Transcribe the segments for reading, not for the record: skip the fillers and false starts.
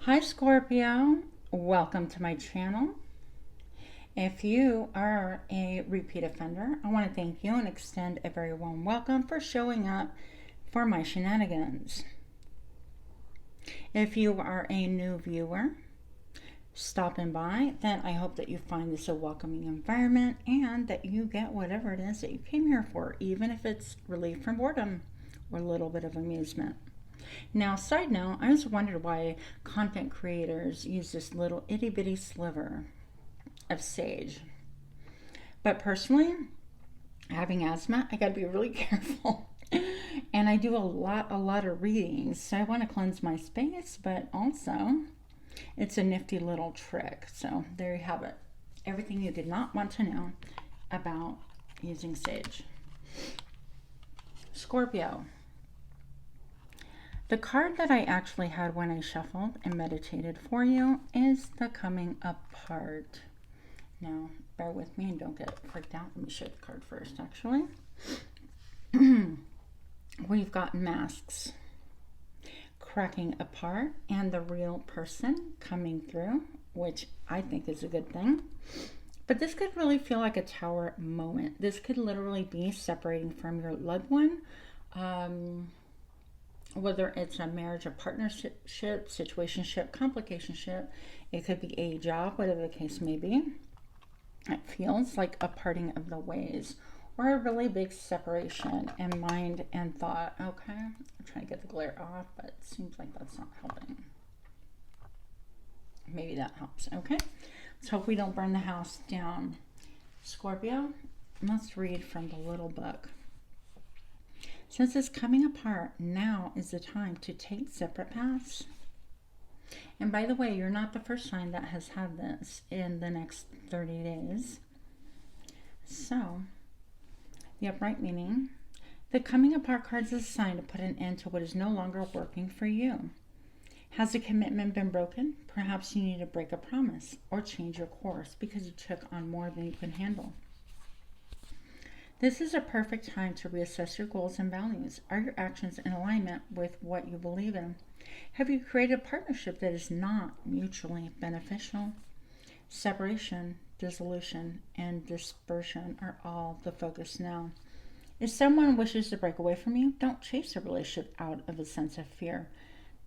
Hi Scorpio, welcome to my channel. If you are a repeat offender, I want to thank you and extend a very warm welcome for showing up for my shenanigans. If you are a new viewer stopping by, then I hope that you find this a welcoming environment and that you get whatever it is that you came here for, even if it's relief from boredom or a little bit of amusement. Now, side note, I always wondered why content creators use this little itty bitty sliver of sage. But personally, having asthma, I gotta be really careful. And I do a lot of readings, so I want to cleanse my space, but also it's a nifty little trick. So there you have it. Everything you did not want to know about using sage. Scorpio. The card that I actually had when I shuffled and meditated for you is the coming apart. Now, bear with me and don't get freaked out. Let me show the card first, actually. We've got masks cracking apart and the real person coming through, which I think is a good thing. But this could really feel like a tower moment. This could literally be separating from your loved one. Whether it's a marriage, a partnership, situationship, complicationship, it could be a job, whatever the case may be. It feels like a parting of the ways or a really big separation in mind and thought. Okay, I'm trying to get the glare off, but it seems like that's not helping. Maybe that helps. Okay, let's hope we don't burn the house down. Scorpio, let's read from the little book. Since it's coming apart, now is the time to take separate paths. And by the way, you're not the first sign that has had this in the next 30 days. So, the upright meaning, the coming apart card is a sign to put an end to what is no longer working for you. Has a commitment been broken? Perhaps you need to break a promise or change your course because you took on more than you can handle. This is a perfect time to reassess your goals and values. Are your actions in alignment with what you believe in? Have you created a partnership that is not mutually beneficial? Separation, dissolution, and dispersion are all the focus now. If someone wishes to break away from you, don't chase a relationship out of a sense of fear.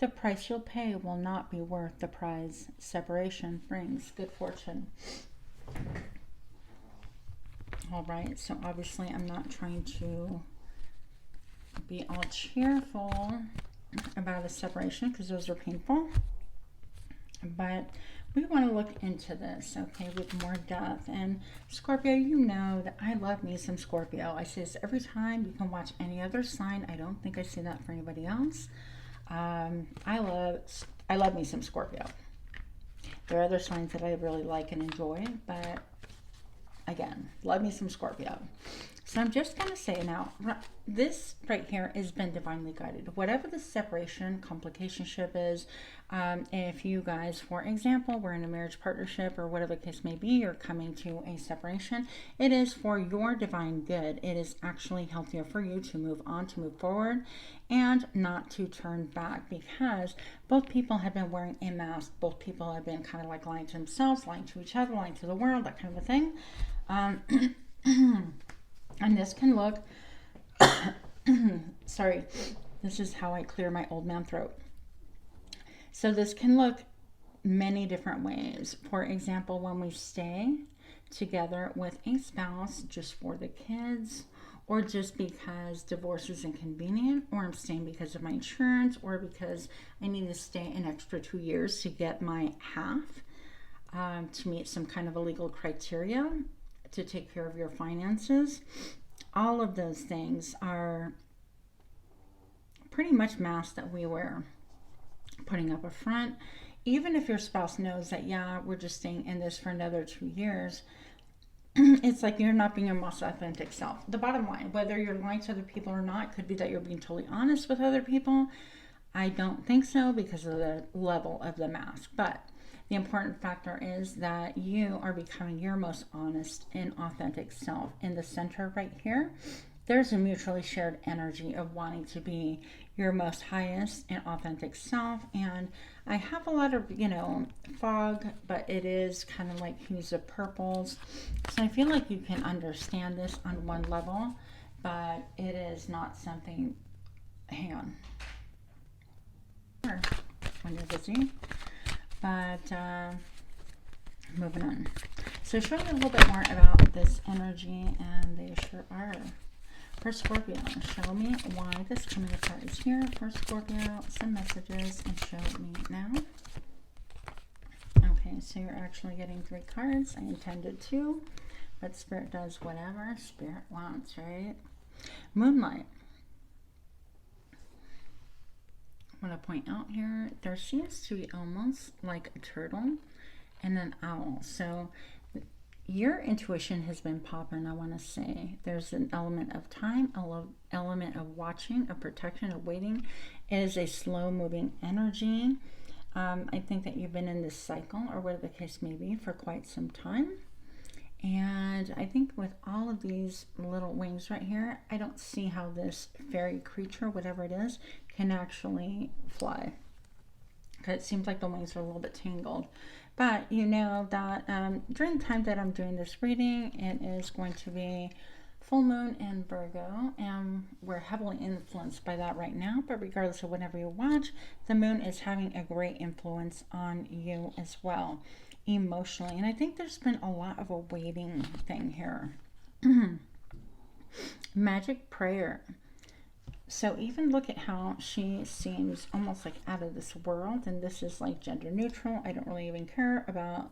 The price you'll pay will not be worth the prize. Separation brings good fortune. All right, so obviously I'm not trying to be all cheerful about a separation because those are painful. But we want to look into this, okay, with more depth. And Scorpio, you know that I love me some Scorpio. I say this every time. You can watch any other sign. I don't think I say that for anybody else. I love me some Scorpio. There are other signs that I really like and enjoy, but again, love me some Scorpio. So I'm just going to say now, this right here has been divinely guided. Whatever the separation, complicationship is, if you guys, for example, were in a marriage partnership or whatever the case may be, you're coming to a separation, it is for your divine good. It is actually healthier for you to move on, to move forward, and not to turn back, because both people have been wearing a mask. Both people have been kind of like lying to themselves, lying to each other, lying to the world, that kind of a thing. And this can look, sorry, this is how I clear my old man throat. So this can look many different ways. For example, when we stay together with a spouse just for the kids, or just because divorce is inconvenient, or I'm staying because of my insurance, or because I need to stay an extra 2 years to get my half, to meet some kind of a legal criteria, to take care of your finances. All of those things are pretty much masks that we wear, putting up a front. Even if your spouse knows that, yeah, we're just staying in this for another 2 years, it's like you're not being your most authentic self. The bottom line, whether you're lying to other people or not, could be that you're being totally honest with other people. I don't think so because of the level of the mask. But the important factor is that you are becoming your most honest and authentic self. In the center right here, there's a mutually shared energy of wanting to be your most highest and authentic self. And I have a lot of, fog, but it is kind of like hues of purples. So I feel like you can understand this on one level, but it is not something, hang on, when you're busy. But moving on. So show me a little bit more about this energy, and they sure are. For Scorpio, show me why this coming apart is here. For Scorpio, some messages, and show me now. Okay, so you're actually getting 3 cards. I intended 2, but Spirit does whatever Spirit wants, right? Moonlight. I want to point out here, there seems to be almost like a turtle and an owl. So your intuition has been popping, I want to say. There's an element of time, an element of watching, of protection, of waiting. It is a slow-moving energy. I think that you've been in this cycle, or whatever the case may be, for quite some time. And I think with all of these little wings right here, I don't see how this fairy creature, whatever it is, can actually fly. Because it seems like the wings are a little bit tangled. But you know that during the time that I'm doing this reading, it is going to be full moon in Virgo, and we're heavily influenced by that right now. But regardless of whenever you watch, the moon is having a great influence on you as well, emotionally. And I think there's been a lot of a waiting thing here. Magic prayer. So even look at how she seems almost like out of this world, and this is like gender neutral. I don't really even care about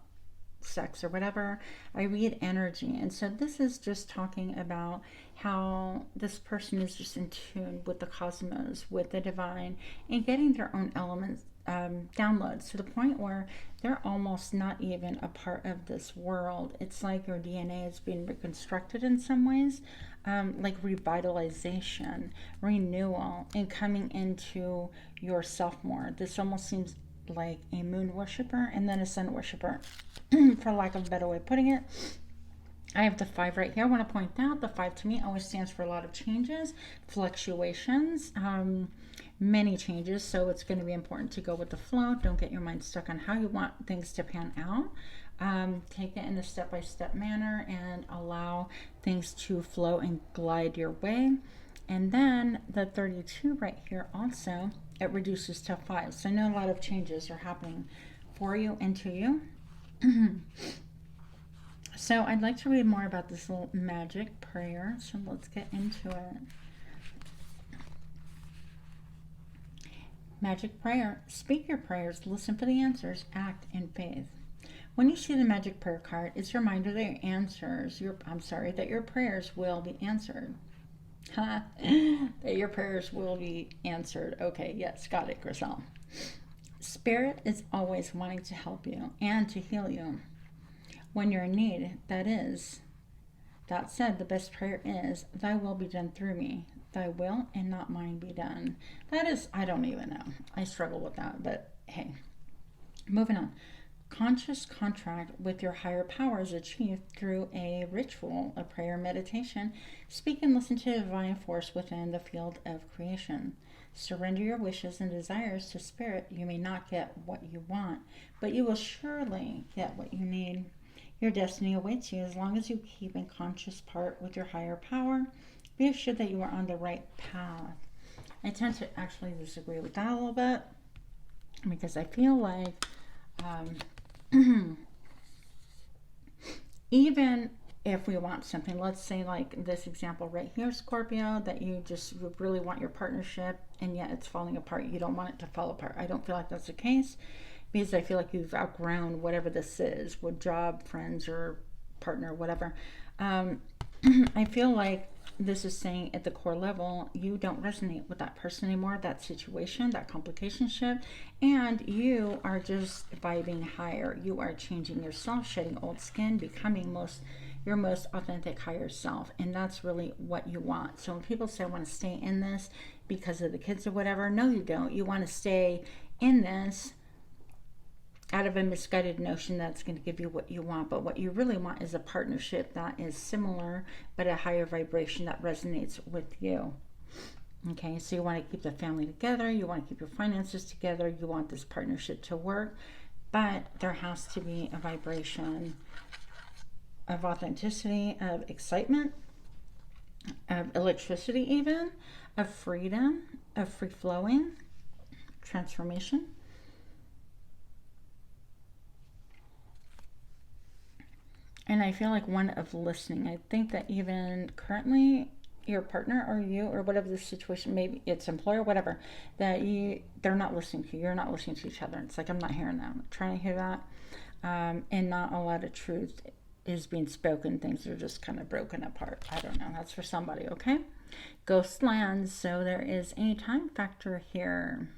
sex or whatever. I read energy, and so this is just talking about how this person is just in tune with the cosmos, with the divine, and getting their own elements, downloads, to the point where they're almost not even a part of this world. It's like your DNA is being reconstructed in some ways, like revitalization, renewal, and coming into yourself more. This almost seems like a moon worshiper and then a sun worshiper, for lack of a better way of putting it. I have the 5 right here. I want to point out the 5 to me always stands for a lot of changes, fluctuations, many changes. So it's going to be important to go with the flow. Don't get your mind stuck on how you want things to pan out. Take it in a step-by-step manner and allow things to flow and glide your way. And then the 32 right here also, it reduces to 5. So I know a lot of changes are happening for you and to you. So I'd like to read more about this little magic prayer. So let's get into it. Magic prayer. Speak your prayers, listen for the answers, act in faith. When you see the magic prayer card, it's a reminder that that your prayers will be answered. That your prayers will be answered. Okay, yes, got it, Griselle. Spirit is always wanting to help you and to heal you when you're in need. That said, the best prayer is, thy will be done through me. Thy will and not mine be done. That is, I don't even know. I struggle with that, but hey. Moving on. Conscious contract with your higher power is achieved through a ritual, a prayer, meditation. Speak and listen to the divine force within the field of creation. Surrender your wishes and desires to Spirit. You may not get what you want, but you will surely get what you need. Your destiny awaits you as long as you keep in conscious part with your higher power. Be assured that you are on the right path. I tend to actually disagree with that a little bit, because I feel like even if we want something, let's say like this example right here, Scorpio, that you really want your partnership and yet it's falling apart. You don't want it to fall apart. I don't feel like that's the case, because I feel like you've outgrown whatever this is, with job, friends, or partner, whatever. I feel like this is saying at the core level, you don't resonate with that person anymore, that situation, that complicationship, and you are just vibing higher. You are changing yourself, shedding old skin, becoming your most authentic higher self, and that's really what you want. So when people say, I want to stay in this because of the kids or whatever, no, you don't. You want to stay in this out of a misguided notion that's going to give you what you want. But what you really want is a partnership that is similar, but a higher vibration that resonates with you. Okay, so you want to keep the family together, you want to keep your finances together, you want this partnership to work, but there has to be a vibration of authenticity, of excitement, of electricity even, of freedom, of free flowing, transformation. And I feel like one of listening. I think that even currently your partner or you or whatever the situation, maybe it's employer, whatever, that they're not listening to you. You're not listening to each other. It's like, I'm not hearing that. I'm not trying to hear that. And not a lot of truth is being spoken. Things are just kind of broken apart. I don't know. That's for somebody, okay? Ghost lands. So there is a time factor here.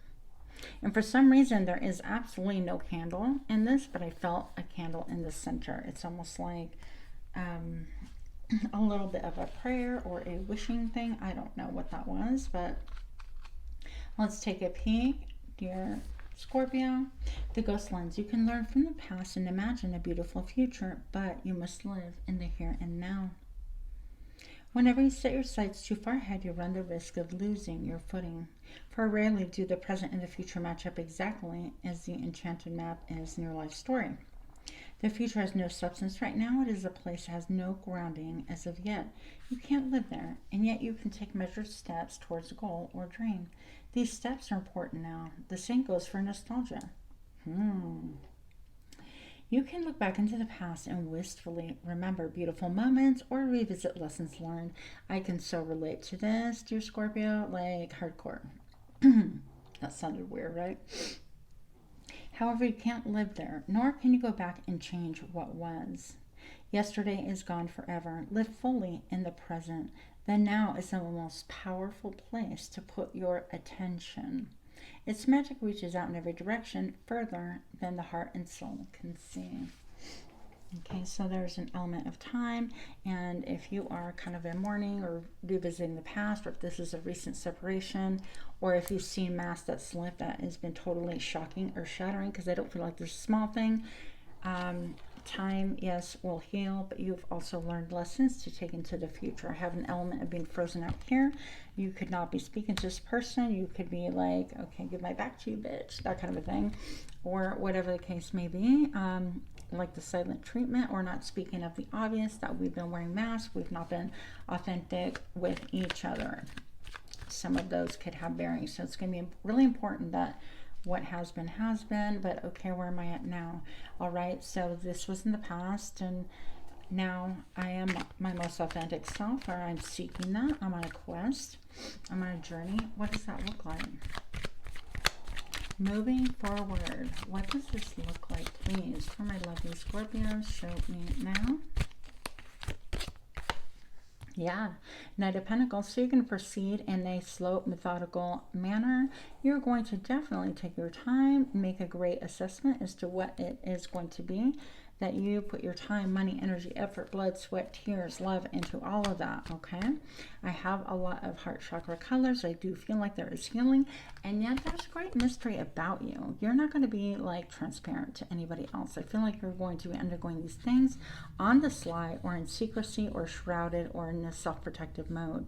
And for some reason, there is absolutely no candle in this, but I felt a candle in the center. It's almost like a little bit of a prayer or a wishing thing. I don't know what that was, but let's take a peek. Dear Scorpio, the ghost lens. You can learn from the past and imagine a beautiful future, but you must live in the here and now. Whenever you set your sights too far ahead, you run the risk of losing your footing. For rarely do the present and the future match up exactly as the enchanted map is in your life story. The future has no substance right now. It is a place that has no grounding as of yet. You can't live there, and yet you can take measured steps towards a goal or dream. These steps are important now. The same goes for nostalgia. You can look back into the past and wistfully remember beautiful moments or revisit lessons learned. I can so relate to this, dear Scorpio, like hardcore. That sounded weird, right? However, you can't live there, nor can you go back and change what was. Yesterday is gone forever. Live fully in the present. The now is the most powerful place to put your attention. Its magic reaches out in every direction, further than the heart and soul can see. Okay, so there's an element of time, and if you are kind of in mourning or revisiting the past, or if this is a recent separation, or if you've seen masks that slip that has been totally shocking or shattering, because I don't feel like there's a small thing. Time, yes, will heal, but you've also learned lessons to take into the future. I have an element of being frozen out here. You could not be speaking to this person. You could be like, okay, give my back to you, bitch, that kind of a thing, or whatever the case may be. Like the silent treatment, or not speaking of the obvious, that we've been wearing masks, we've not been authentic with each other. Some of those could have bearings. So it's going to be really important that what has been, but okay, where am I at now? All right, so this was in the past, and now I am my most authentic self, or I'm seeking that. I'm on a quest. I'm on a journey. What does that look like? Moving forward, what does this look like, please? For my lovely Scorpios, show me now. Yeah, Knight of Pentacles. So you're going to proceed in a slow, methodical manner. You're going to definitely take your time, make a great assessment as to what it is going to be that you put your time, money, energy, effort, blood, sweat, tears, love into all of that, okay? I have a lot of heart chakra colors. I do feel like there is healing, and yet there's great mystery about you. You're not going to be like transparent to anybody else. I feel like you're going to be undergoing these things on the sly, or in secrecy, or shrouded, or in a self-protective mode.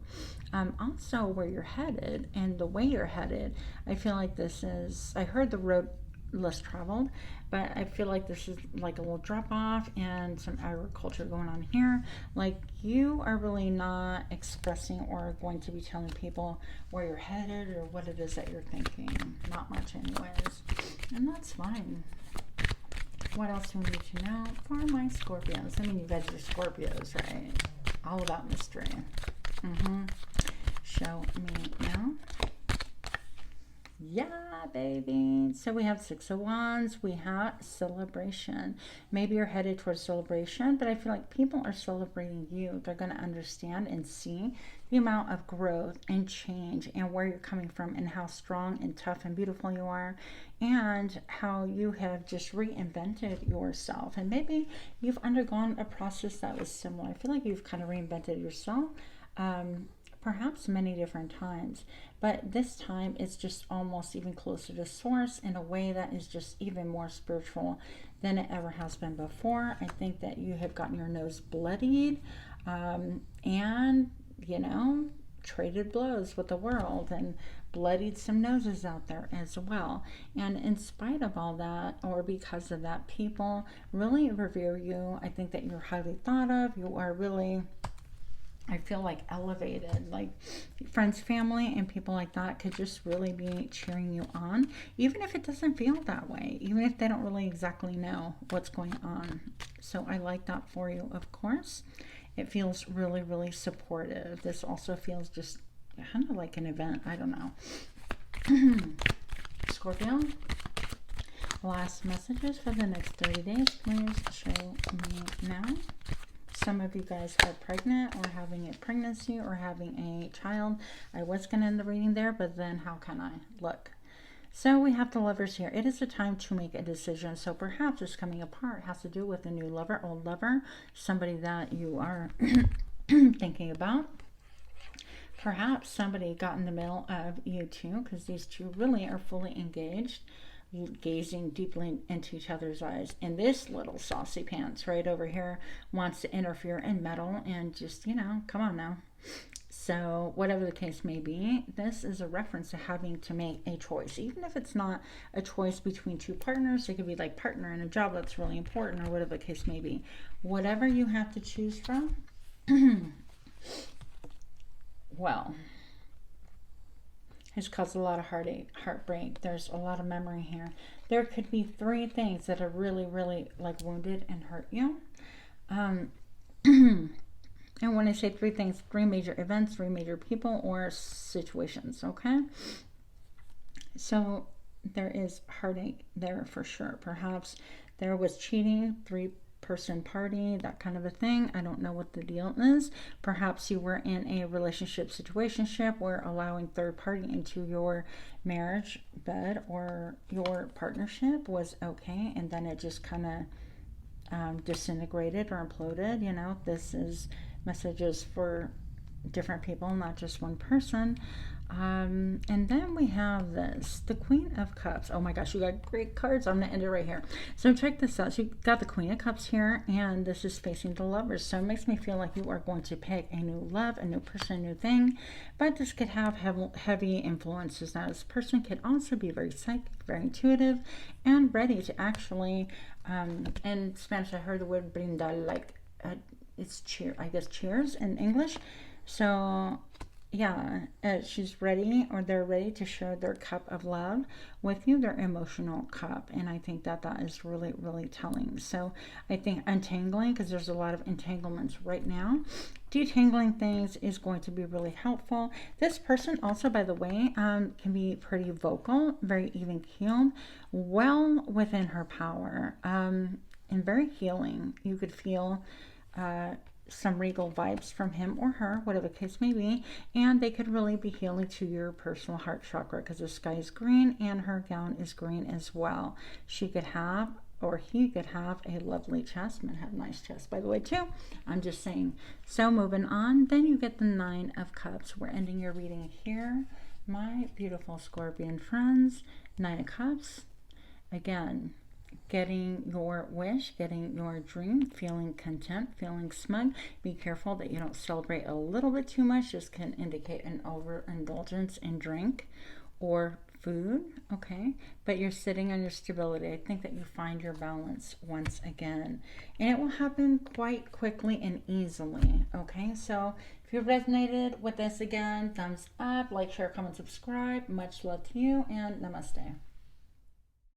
Also, where you're headed and the way you're headed, I feel like this is, I heard the road less traveled, but I feel like this is like a little drop off and some agriculture going on here. Like, you are really not expressing or going to be telling people where you're headed or what it is that you're thinking. Not much anyways, and that's fine. What else do we need to know for my Scorpios? I mean, you guys are Scorpios, right? All about mystery. Show me now. Yeah, baby. So we have Six of Wands. We have celebration. Maybe you're headed towards celebration, but I feel like people are celebrating you. They're going to understand and see the amount of growth and change and where you're coming from and how strong and tough and beautiful you are, and how you have just reinvented yourself. And maybe you've undergone a process that was similar. I feel like you've kind of reinvented yourself. Perhaps many different times, but this time it's just almost even closer to source in a way that is just even more spiritual than it ever has been before. I think that you have gotten your nose bloodied, and you know, traded blows with the world and bloodied some noses out there as well. And in spite of all that, or because of that, people really revere you. I think that you're highly thought of. You are really, I feel like, elevated. Like friends, family, and people like that could just really be cheering you on, even if it doesn't feel that way, even if they don't really exactly know what's going on. So I like that for you, of course. It feels really, really supportive. This also feels just kind of like an event. I don't know. Scorpio, last messages for the next 30 days. Please show me now. Some of you guys are pregnant or having a pregnancy or having a child. I was going to end the reading there, but then how can I? Look. So we have the Lovers here. It is a time to make a decision. So perhaps this coming apart has to do with a new lover, old lover, somebody that you are thinking about. Perhaps somebody got in the middle of you two, because these two really are fully engaged, gazing deeply into each other's eyes. And this little saucy pants right over here wants to interfere and meddle and just, you know, come on now. So whatever the case may be, this is a reference to having to make a choice. Even if it's not a choice between two partners, it could be like partner in a job that's really important or whatever the case may be. Whatever you have to choose from, well, has caused a lot of heartache, heartbreak. There's a lot of memory here. There could be 3 things that are really, really like wounded and hurt you. And when I say 3 things, 3 major events, 3 major people or situations, okay? So there is heartache there for sure. Perhaps there was cheating, 3-person party, that kind of a thing. I don't know what the deal is. Perhaps you were in a relationship situationship where allowing third party into your marriage bed or your partnership was okay, and then it just kind of disintegrated or imploded. You know, this is messages for different people, not just one person. And then we have this, the Queen of Cups. Oh my gosh, you got great cards. I'm gonna end it right here. So check this out. So you got the Queen of Cups here, and this is facing the Lovers. So it makes me feel like you are going to pick a new love, a new person, a new thing. But this could have heavy influences. Now this person could also be very psychic, very intuitive, and ready to actually, in Spanish I heard the word brindar, like it's cheer, I guess cheers in English. So yeah, she's ready, or they're ready to share their cup of love with you, their emotional cup. And I think that that is really, really telling. So I think untangling, because there's a lot of entanglements right now, detangling things is going to be really helpful. This person also, by the way, can be pretty vocal, very even keeled, well within her power, and very healing. You could feel some regal vibes from him or her, whatever the case may be, and they could really be healing to your personal heart chakra, because the sky is green and her gown is green as well. She could have, or he could have, a lovely chest. Men have nice chests, by the way, too. I'm just saying. So moving on, then you get the 9 of Cups. We're ending your reading here, my beautiful Scorpion friends. 9 of Cups. Again, getting your wish, getting your dream, feeling content, feeling smug. Be careful that you don't celebrate a little bit too much. This can indicate an overindulgence in drink or food, okay? But you're sitting on your stability. I think that you find your balance once again. And it will happen quite quickly and easily, okay? So if you resonated with this again, thumbs up, like, share, comment, subscribe. Much love to you, and namaste.